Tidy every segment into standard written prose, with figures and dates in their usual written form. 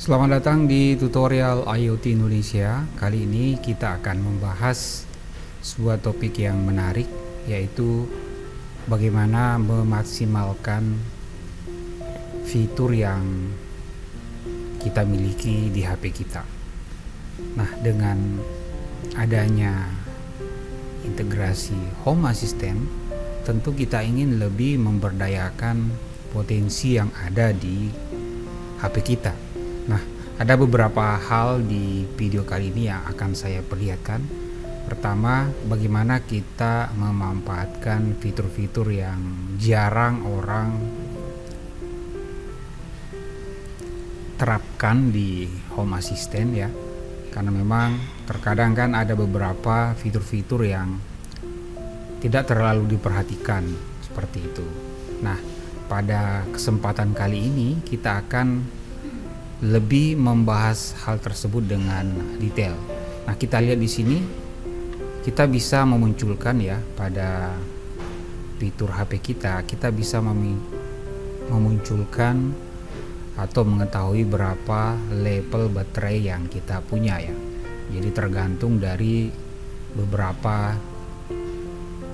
Selamat datang di tutorial IoT Indonesia. Kali ini kita akan membahas sebuah topik yang menarik, yaitu bagaimana memaksimalkan fitur yang kita miliki di HP kita. Nah, dengan adanya integrasi Home Assistant, tentu kita ingin lebih memberdayakan potensi yang ada di HP kita. Nah, ada beberapa hal di video kali ini yang akan saya perlihatkan. Pertama, bagaimana kita memanfaatkan fitur-fitur yang jarang orang terapkan di Home Assistant ya. Karena memang terkadang kan ada beberapa fitur-fitur yang tidak terlalu diperhatikan seperti itu. Nah, pada kesempatan kali ini kita akan lebih membahas hal tersebut dengan detail. Nah, kita lihat di sini kita bisa memunculkan ya pada fitur HP kita bisa memunculkan atau mengetahui berapa level baterai yang kita punya ya. Jadi tergantung dari beberapa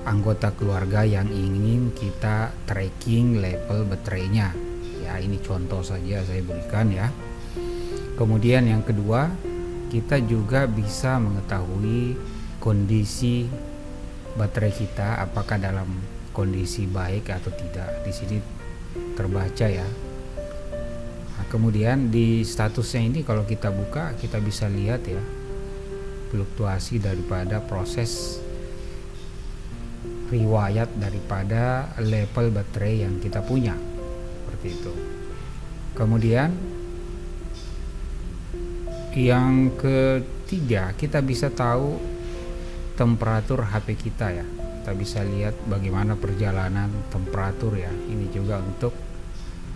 anggota keluarga yang ingin kita tracking level baterainya. Ya, ini contoh saja saya berikan ya. Kemudian yang kedua, kita juga bisa mengetahui kondisi baterai kita apakah dalam kondisi baik atau tidak. Di sini terbaca ya. Nah, kemudian di statusnya ini kalau kita buka, kita bisa lihat ya fluktuasi daripada proses riwayat daripada level baterai yang kita punya. Seperti itu. Kemudian yang ketiga, kita bisa tahu temperatur HP kita ya. Kita bisa lihat bagaimana perjalanan temperatur ya. Ini juga untuk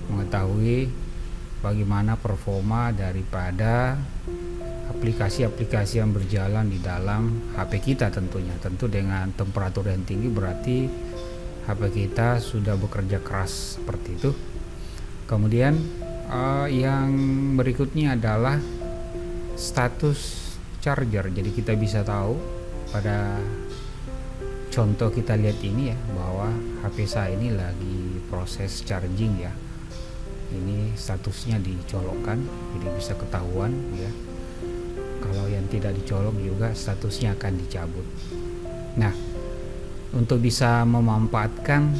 mengetahui bagaimana performa daripada aplikasi-aplikasi yang berjalan di dalam HP kita tentunya. Tentu dengan temperatur yang tinggi berarti HP kita sudah bekerja keras seperti itu. Kemudian yang berikutnya adalah status charger. Jadi kita bisa tahu pada contoh kita lihat ini ya, bahwa HP saya ini lagi proses charging ya. Ini statusnya dicolokkan, jadi bisa ketahuan ya. Kalau yang tidak dicolok juga statusnya akan dicabut. Nah, untuk bisa memanfaatkan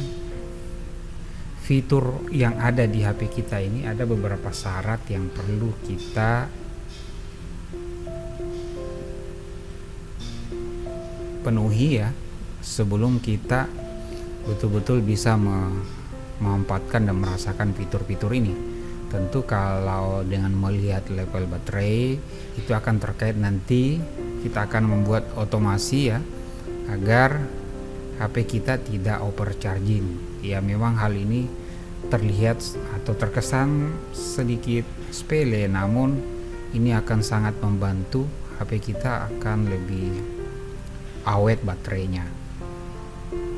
fitur yang ada di HP kita ini, ada beberapa syarat yang perlu kita penuhi ya sebelum kita betul-betul bisa memanfaatkan dan merasakan fitur-fitur ini. Tentu kalau dengan melihat level baterai itu akan terkait, nanti kita akan membuat otomasi ya agar HP kita tidak overcharging. Ya, memang hal ini terlihat atau terkesan sedikit sepele, namun ini akan sangat membantu HP kita akan lebih awet baterainya.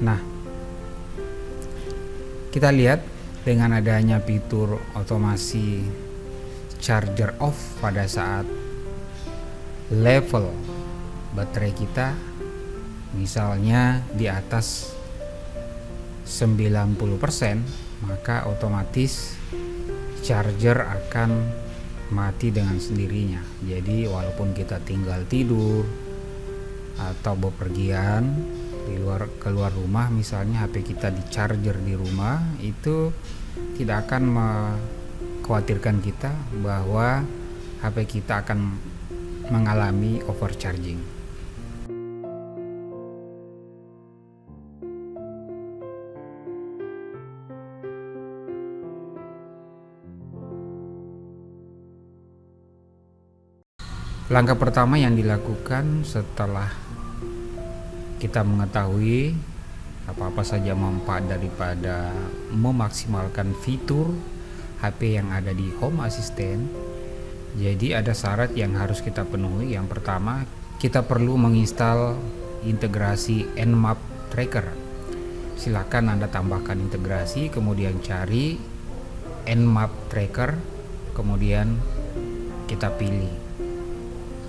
Nah, kita lihat dengan adanya fitur otomasi charger off pada saat level baterai kita misalnya di atas 90%, maka otomatis charger akan mati dengan sendirinya. Jadi walaupun kita tinggal tidur atau bepergian keluar rumah, misalnya HP kita di charger di rumah, itu tidak akan mengkhawatirkan kita bahwa HP kita akan mengalami overcharging. Langkah pertama yang dilakukan setelah kita mengetahui apa-apa saja manfaat daripada memaksimalkan fitur HP yang ada di Home Assistant, jadi ada syarat yang harus kita penuhi. Yang pertama, kita perlu menginstal integrasi Nmap Tracker. Silakan Anda tambahkan integrasi, kemudian cari Nmap Tracker, kemudian kita pilih.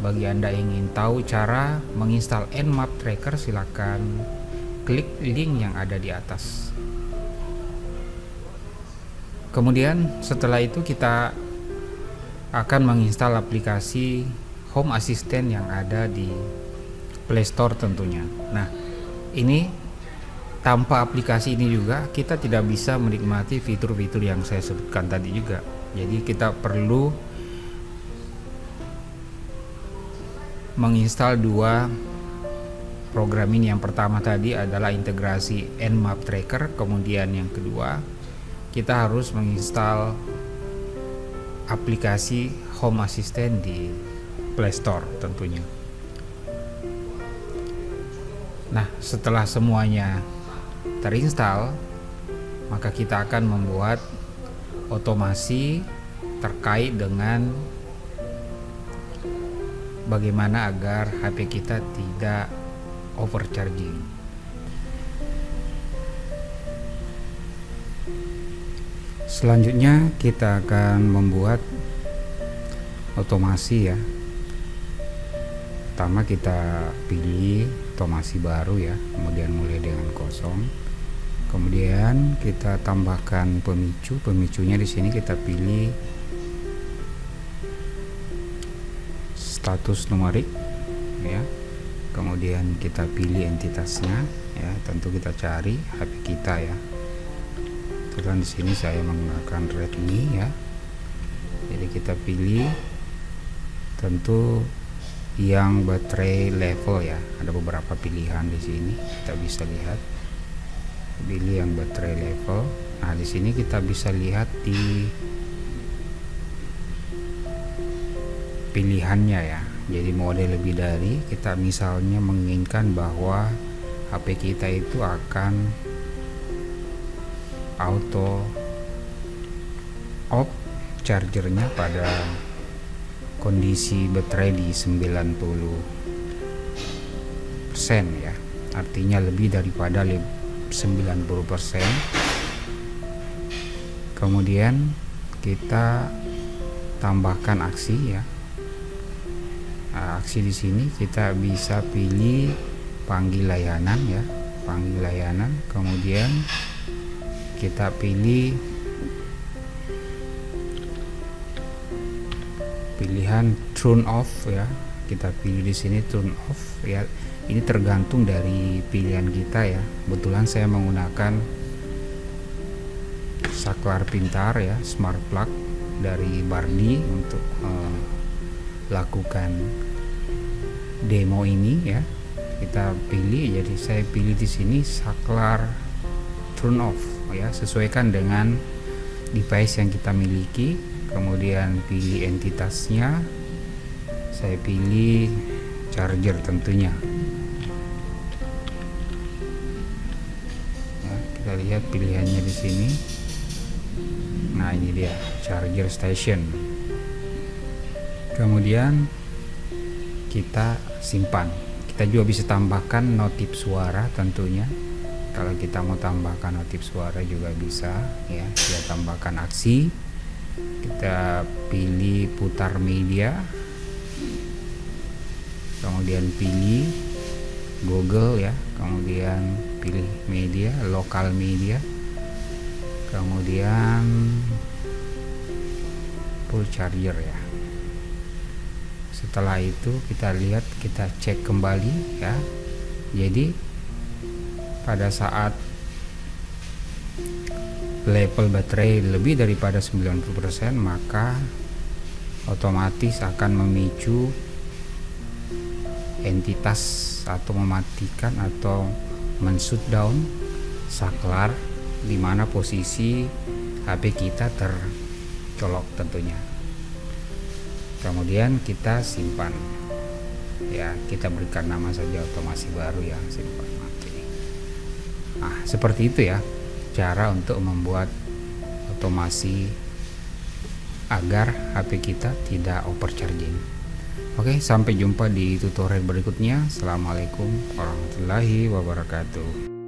Bagi Anda yang ingin tahu cara menginstal Nmap Tracker, silakan klik link yang ada di atas. Kemudian setelah itu kita akan menginstal aplikasi Home Assistant yang ada di Play Store tentunya. Nah, ini tanpa aplikasi ini juga kita tidak bisa menikmati fitur-fitur yang saya sebutkan tadi juga. Jadi kita perlu menginstal dua program ini. Yang pertama tadi adalah integrasi Nmap Tracker, kemudian yang kedua kita harus menginstal aplikasi Home Assistant di Play Store tentunya. Nah, setelah semuanya terinstall, maka kita akan membuat otomasi terkait dengan bagaimana agar HP kita tidak overcharging. Selanjutnya kita akan membuat otomasi ya. Pertama kita pilih otomasi baru ya, kemudian mulai dengan kosong. Kemudian kita tambahkan pemicunya di sini kita pilih status numerik ya. Kemudian kita pilih entitasnya ya, tentu kita cari HP kita ya. Kebetulan di sini saya menggunakan Redmi ya. Jadi kita pilih tentu yang baterai level ya, ada beberapa pilihan di sini kita bisa lihat. Pilih yang baterai level. Nah, di sini kita bisa lihat di pilihannya ya. Jadi model lebih dari, kita misalnya menginginkan bahwa HP kita itu akan auto off chargernya pada kondisi baterai di 90% ya, artinya lebih daripada 90%. Kemudian kita tambahkan aksi ya. Nah, aksi di sini kita bisa pilih panggil layanan ya, panggil layanan. Kemudian kita pilih pilihan turn off ya, kita pilih di sini turn off ya. Ini tergantung dari pilihan kita ya. Kebetulan saya menggunakan saklar pintar ya, smart plug dari Bardi untuk lakukan demo ini ya. Kita pilih, jadi saya pilih di sini saklar turn off ya, sesuaikan dengan device yang kita miliki. Kemudian pilih entitasnya, saya pilih charger tentunya ya, kita lihat pilihannya di sini. Nah, ini dia charger station. Kemudian kita simpan. Kita juga bisa tambahkan notif suara tentunya. Kalau kita mau tambahkan notif suara juga bisa ya. Kita tambahkan aksi, kita pilih putar media, kemudian pilih Google ya, kemudian pilih media, lokal media, kemudian full charger ya. Setelah itu kita lihat, kita cek kembali ya. Jadi pada saat level baterai lebih daripada 90%, maka otomatis akan memicu entitas atau mematikan atau men-shutdown saklar di mana posisi HP kita tercolok tentunya. Kemudian kita simpan ya, kita berikan nama saja otomasi baru yang simpan mati. Nah, seperti itu ya cara untuk membuat otomasi agar HP kita tidak overcharging. Oke, sampai jumpa di tutorial berikutnya. Assalamualaikum warahmatullahi wabarakatuh.